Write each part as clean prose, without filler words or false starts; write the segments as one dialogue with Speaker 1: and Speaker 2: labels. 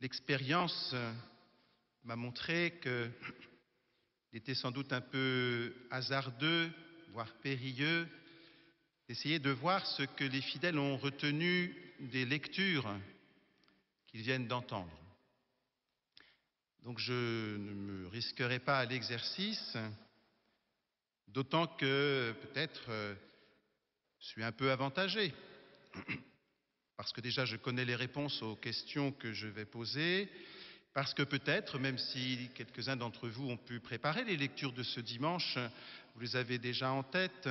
Speaker 1: L'expérience m'a montré qu'il était sans doute un peu hasardeux, voire périlleux, d'essayer de voir ce que les fidèles ont retenu des lectures qu'ils viennent d'entendre. Donc je ne me risquerai pas à l'exercice, d'autant que peut-être je suis un peu avantagé, parce que déjà je connais les réponses aux questions que je vais poser, parce que peut-être, même si quelques-uns d'entre vous ont pu préparer les lectures de ce dimanche, vous les avez déjà en tête,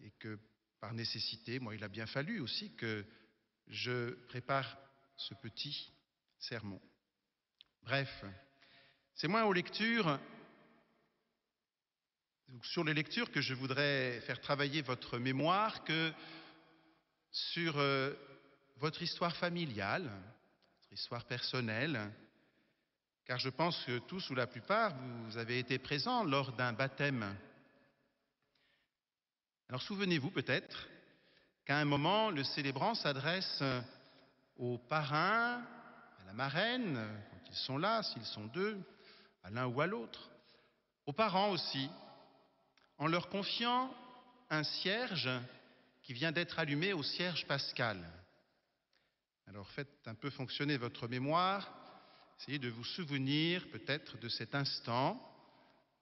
Speaker 1: et que par nécessité, moi il a bien fallu aussi que je prépare ce petit sermon. Bref, c'est moins aux lectures, sur les lectures que je voudrais faire travailler votre mémoire que sur votre histoire familiale, votre histoire personnelle, car je pense que tous ou la plupart, vous avez été présents lors d'un baptême. Alors souvenez-vous peut-être qu'à un moment, le célébrant s'adresse aux parrains, à la marraine, quand ils sont là, s'ils sont deux, à l'un ou à l'autre, aux parents aussi, en leur confiant un cierge qui vient d'être allumé au cierge pascal. Alors faites un peu fonctionner votre mémoire, essayez de vous souvenir peut-être de cet instant.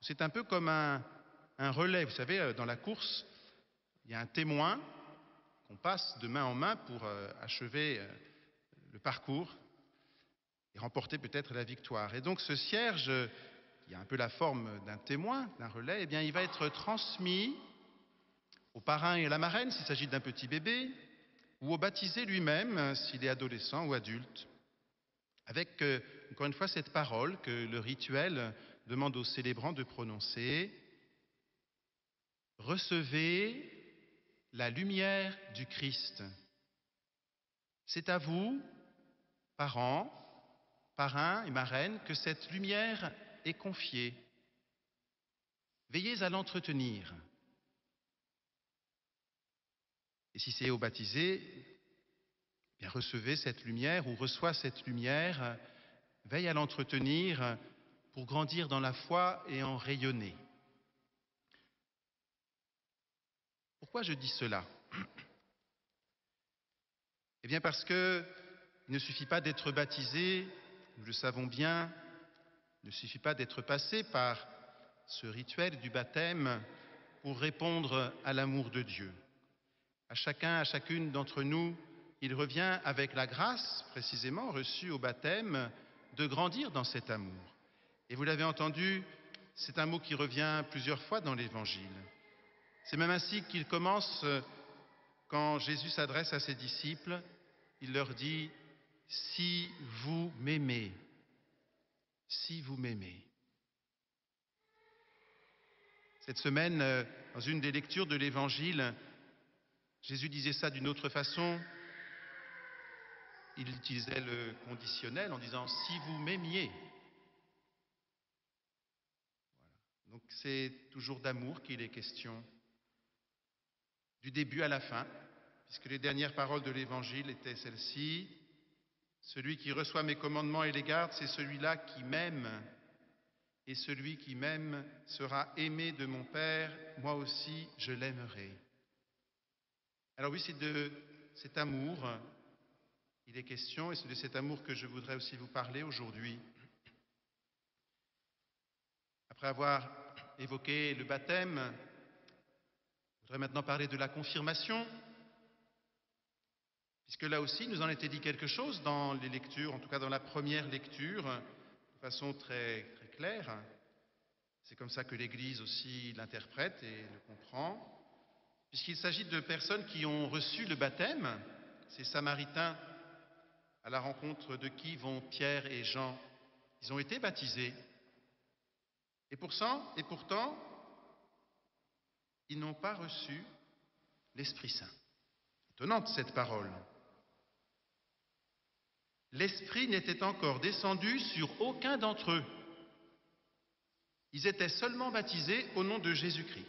Speaker 1: C'est un peu comme un relais, vous savez, dans la course, il y a un témoin qu'on passe de main en main pour achever le parcours et remporter peut-être la victoire. Et donc ce cierge, qui a un peu la forme d'un témoin, d'un relais, eh bien il va être transmis au parrain et à la marraine s'il s'agit d'un petit bébé, ou au baptisé lui-même s'il est adolescent ou adulte, avec encore une fois cette parole que le rituel demande aux célébrants de prononcer: recevez la lumière du Christ. C'est à vous, parents, parrains et marraines, que cette lumière est confiée. Veillez à l'entretenir. Et si c'est au baptisé, bien recevez cette lumière ou reçois cette lumière, veille à l'entretenir pour grandir dans la foi et en rayonner. Pourquoi je dis cela? Eh bien parce qu'il ne suffit pas d'être baptisé, nous le savons bien, il ne suffit pas d'être passé par ce rituel du baptême pour répondre à l'amour de Dieu. À chacun, à chacune d'entre nous, il revient avec la grâce, précisément, reçue au baptême, de grandir dans cet amour. Et vous l'avez entendu, c'est un mot qui revient plusieurs fois dans l'Évangile. C'est même ainsi qu'il commence quand Jésus s'adresse à ses disciples. Il leur dit « Si vous m'aimez, si vous m'aimez ». Cette semaine, dans une des lectures de l'Évangile, Jésus disait ça d'une autre façon. Il utilisait le conditionnel en disant « si vous m'aimiez ». Voilà. Donc c'est toujours d'amour qu'il est question, du début à la fin, puisque les dernières paroles de l'Évangile étaient celles-ci: « Celui qui reçoit mes commandements et les garde, c'est celui-là qui m'aime. Et celui qui m'aime sera aimé de mon Père, moi aussi je l'aimerai. » Alors oui, c'est de cet amour il est question, et c'est de cet amour que je voudrais aussi vous parler aujourd'hui. Après avoir évoqué le baptême, je voudrais maintenant parler de la confirmation, puisque là aussi, il nous en était dit quelque chose dans les lectures, en tout cas dans la première lecture, de façon très, très claire. C'est comme ça que l'Église aussi l'interprète et le comprend, puisqu'il s'agit de personnes qui ont reçu le baptême, ces Samaritains à la rencontre de qui vont Pierre et Jean. Ils ont été baptisés. Et pourtant, ils n'ont pas reçu l'Esprit Saint. Étonnante cette parole. L'Esprit n'était encore descendu sur aucun d'entre eux. Ils étaient seulement baptisés au nom de Jésus-Christ.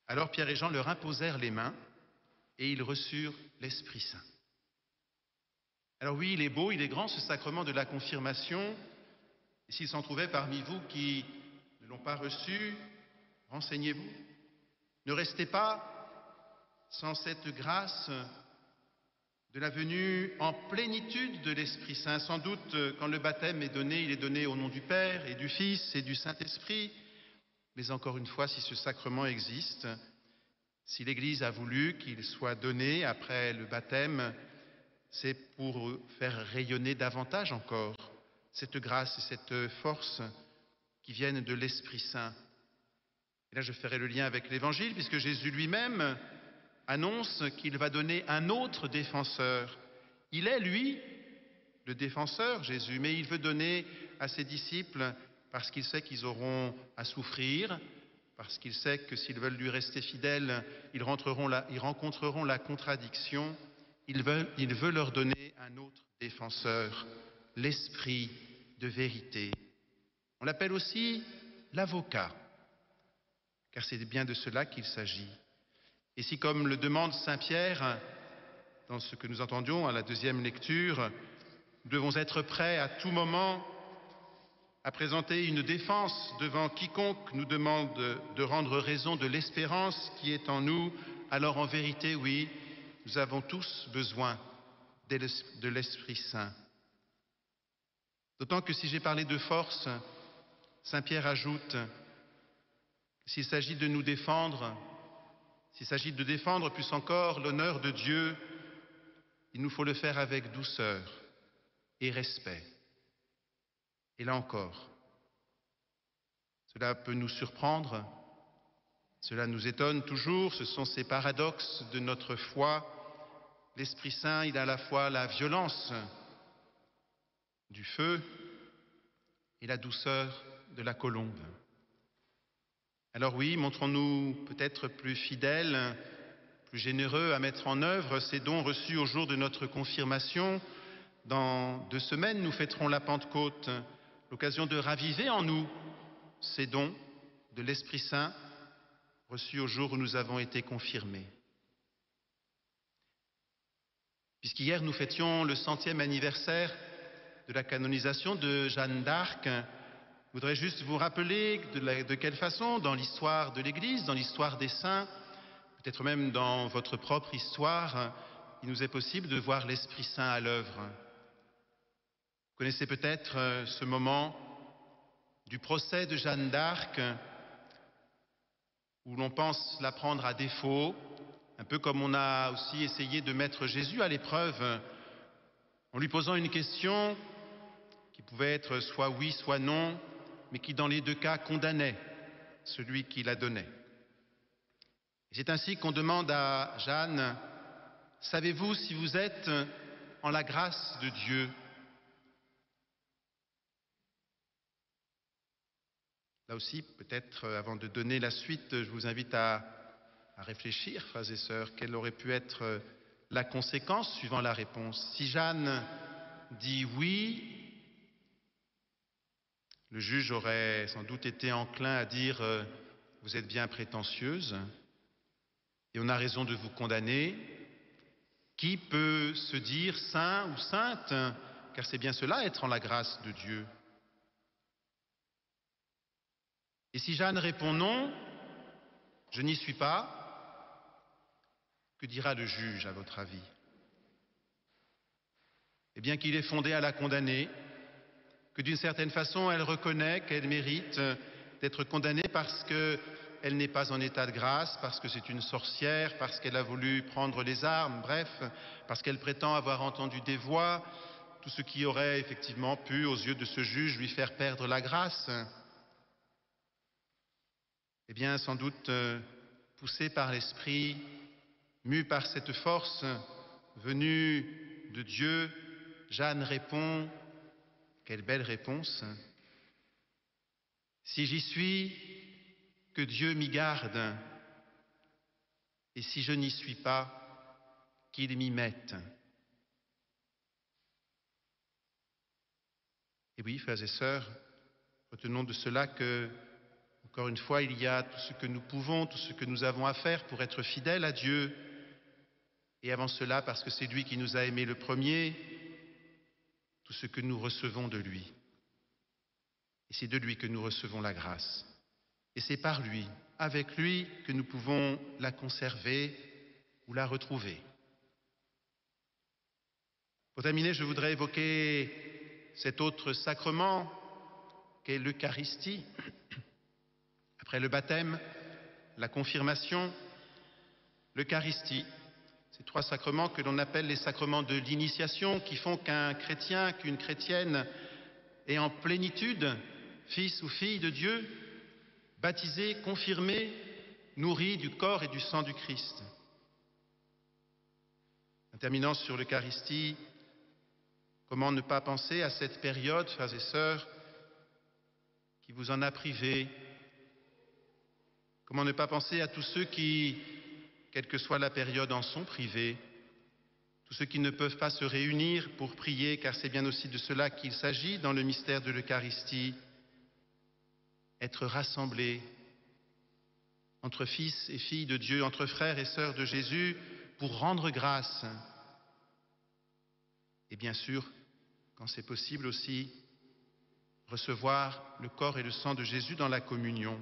Speaker 1: Alors Pierre et Jean leur imposèrent les mains et ils reçurent l'Esprit Saint. Alors oui, il est beau, il est grand ce sacrement de la confirmation. Et s'il s'en trouvait parmi vous qui ne l'ont pas reçu, renseignez-vous. Ne restez pas sans cette grâce de la venue en plénitude de l'Esprit Saint. Sans doute, quand le baptême est donné, il est donné au nom du Père et du Fils et du Saint-Esprit. Mais encore une fois, si ce sacrement existe, si l'Église a voulu qu'il soit donné après le baptême, c'est pour faire rayonner davantage encore cette grâce et cette force qui viennent de l'Esprit Saint. Et là, je ferai le lien avec l'Évangile, puisque Jésus lui-même annonce qu'il va donner un autre défenseur. Il est, lui, le défenseur, Jésus, mais il veut donner à ses disciples parce qu'il sait qu'ils auront à souffrir, parce qu'il sait que s'ils veulent lui rester fidèles, ils rencontreront la contradiction. Il veut leur donner un autre défenseur, l'Esprit de vérité. On l'appelle aussi l'avocat, car c'est bien de cela qu'il s'agit. Et si, comme le demande Saint Pierre, dans ce que nous entendions à la deuxième lecture, nous devons être prêts à tout moment à présenter une défense devant quiconque nous demande de rendre raison de l'espérance qui est en nous, alors en vérité, oui, nous avons tous besoin de l'Esprit Saint. D'autant que si j'ai parlé de force, Saint Pierre ajoute, s'il s'agit de nous défendre, s'il s'agit de défendre plus encore l'honneur de Dieu, il nous faut le faire avec douceur et respect. Et là encore, cela peut nous surprendre, cela nous étonne toujours, ce sont ces paradoxes de notre foi. L'Esprit Saint, il a à la fois la violence du feu et la douceur de la colombe. Alors oui, montrons-nous peut-être plus fidèles, plus généreux à mettre en œuvre ces dons reçus au jour de notre confirmation. Dans 2 semaines, nous fêterons la Pentecôte, l'occasion de raviver en nous ces dons de l'Esprit Saint reçus au jour où nous avons été confirmés. Puisqu'hier nous fêtions le 100e anniversaire de la canonisation de Jeanne d'Arc, je voudrais juste vous rappeler de quelle façon, dans l'histoire de l'Église, dans l'histoire des saints, peut-être même dans votre propre histoire, il nous est possible de voir l'Esprit Saint à l'œuvre. Vous connaissez peut-être ce moment du procès de Jeanne d'Arc, où l'on pense la prendre à défaut, un peu comme on a aussi essayé de mettre Jésus à l'épreuve, en lui posant une question qui pouvait être soit oui, soit non, mais qui dans les 2 cas condamnait celui qui la donnait. Et c'est ainsi qu'on demande à Jeanne, « Savez-vous si vous êtes en la grâce de Dieu ?» Là aussi, peut-être avant de donner la suite, je vous invite à réfléchir, frères et sœurs, quelle aurait pu être la conséquence suivant la réponse. Si Jeanne dit oui, le juge aurait sans doute été enclin à dire « vous êtes bien prétentieuse et on a raison de vous condamner ». Qui peut se dire saint ou sainte, car c'est bien cela, être en la grâce de Dieu. Et si Jeanne répond non, je n'y suis pas, que dira le juge à votre avis? Eh bien qu'il est fondé à la condamner, que d'une certaine façon elle reconnaît qu'elle mérite d'être condamnée parce qu'elle n'est pas en état de grâce, parce que c'est une sorcière, parce qu'elle a voulu prendre les armes, bref, parce qu'elle prétend avoir entendu des voix, tout ce qui aurait effectivement pu, aux yeux de ce juge, lui faire perdre la grâce. Eh bien, sans doute, poussée par l'Esprit, mue par cette force venue de Dieu, Jeanne répond, quelle belle réponse, « Si j'y suis, que Dieu m'y garde, et si je n'y suis pas, qu'il m'y mette. » Et oui, frères et sœurs, retenons de cela que, encore une fois, il y a tout ce que nous pouvons, tout ce que nous avons à faire pour être fidèles à Dieu. Et avant cela, parce que c'est lui qui nous a aimés le premier, tout ce que nous recevons de lui. Et c'est de lui que nous recevons la grâce. Et c'est par lui, avec lui, que nous pouvons la conserver ou la retrouver. Pour terminer, je voudrais évoquer cet autre sacrement qu'est l'Eucharistie. Après le baptême, la confirmation, l'Eucharistie. Ces trois sacrements que l'on appelle les sacrements de l'initiation, qui font qu'un chrétien, qu'une chrétienne est en plénitude, fils ou fille de Dieu, baptisé, confirmé, nourri du corps et du sang du Christ. En terminant sur l'Eucharistie, comment ne pas penser à cette période, frères et sœurs, qui vous en a privé? Comment ne pas penser à tous ceux qui, quelle que soit la période, en sont privés, tous ceux qui ne peuvent pas se réunir pour prier, car c'est bien aussi de cela qu'il s'agit dans le mystère de l'Eucharistie, être rassemblés entre fils et filles de Dieu, entre frères et sœurs de Jésus, pour rendre grâce. Et bien sûr, quand c'est possible aussi, recevoir le corps et le sang de Jésus dans la communion.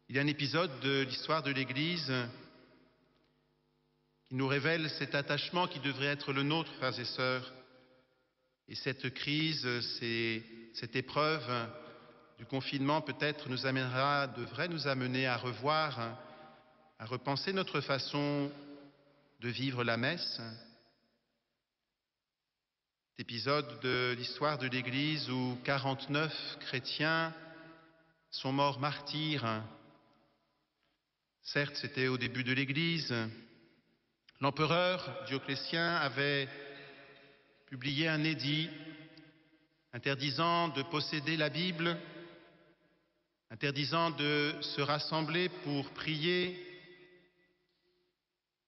Speaker 1: Il y a un épisode de l'histoire de l'Église qui nous révèle cet attachement qui devrait être le nôtre, frères et sœurs. Et cette crise, cette épreuve du confinement peut-être devrait nous amener à revoir, à repenser notre façon de vivre la messe. Cet épisode de l'histoire de l'Église où 49 chrétiens sont morts martyrs. Certes, c'était au début de l'Église. L'empereur Dioclétien avait publié un édit interdisant de posséder la Bible, interdisant de se rassembler pour prier,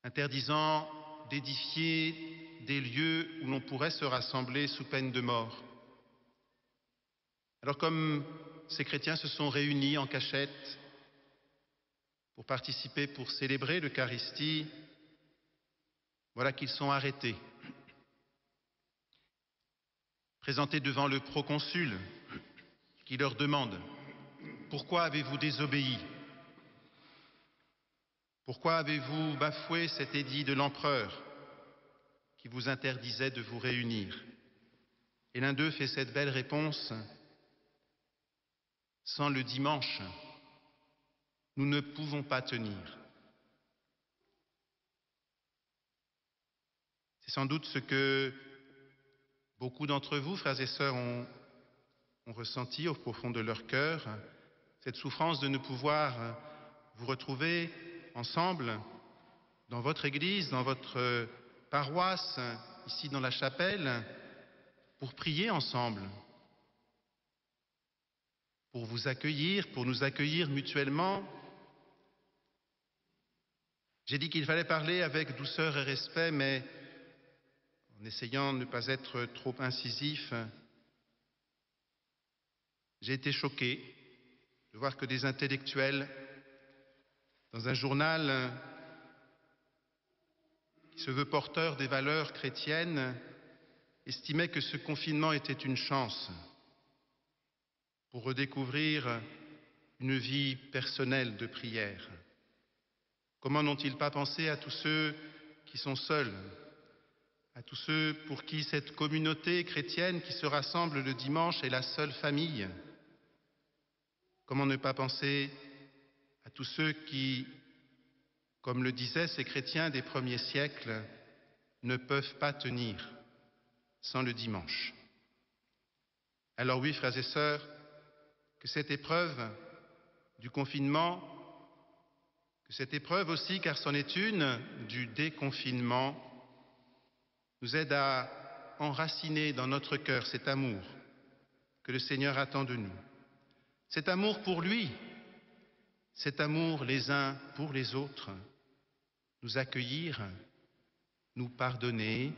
Speaker 1: interdisant d'édifier des lieux où l'on pourrait se rassembler sous peine de mort. Alors comme ces chrétiens se sont réunis en cachette pour participer, pour célébrer l'Eucharistie, voilà qu'ils sont arrêtés, présentés devant le proconsul qui leur demande « Pourquoi avez-vous désobéi ? Pourquoi avez-vous bafoué cet édit de l'empereur qui vous interdisait de vous réunir ?» Et l'un d'eux fait cette belle réponse « Sans le dimanche, nous ne pouvons pas tenir. » C'est sans doute ce que beaucoup d'entre vous, frères et sœurs, ont ressenti au profond de leur cœur, cette souffrance de ne pouvoir vous retrouver ensemble dans votre église, dans votre paroisse, ici dans la chapelle, pour prier ensemble, pour vous accueillir, pour nous accueillir mutuellement. J'ai dit qu'il fallait parler avec douceur et respect, mais en essayant de ne pas être trop incisif, j'ai été choqué de voir que des intellectuels, dans un journal qui se veut porteur des valeurs chrétiennes, estimaient que ce confinement était une chance pour redécouvrir une vie personnelle de prière. Comment n'ont-ils pas pensé à tous ceux qui sont seuls, à tous ceux pour qui cette communauté chrétienne qui se rassemble le dimanche est la seule famille? Comment ne pas penser à tous ceux qui, comme le disaient ces chrétiens des premiers siècles, ne peuvent pas tenir sans le dimanche? Alors oui, frères et sœurs, que cette épreuve du confinement, que cette épreuve aussi, car c'en est une, du déconfinement, nous aide à enraciner dans notre cœur cet amour que le Seigneur attend de nous. Cet amour pour lui, cet amour les uns pour les autres, nous accueillir, nous pardonner,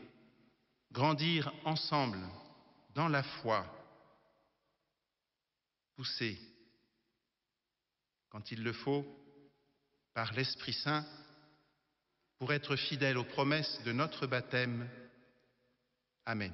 Speaker 1: grandir ensemble dans la foi, pousser, quand il le faut, par l'Esprit Saint, pour être fidèles aux promesses de notre baptême. Amen.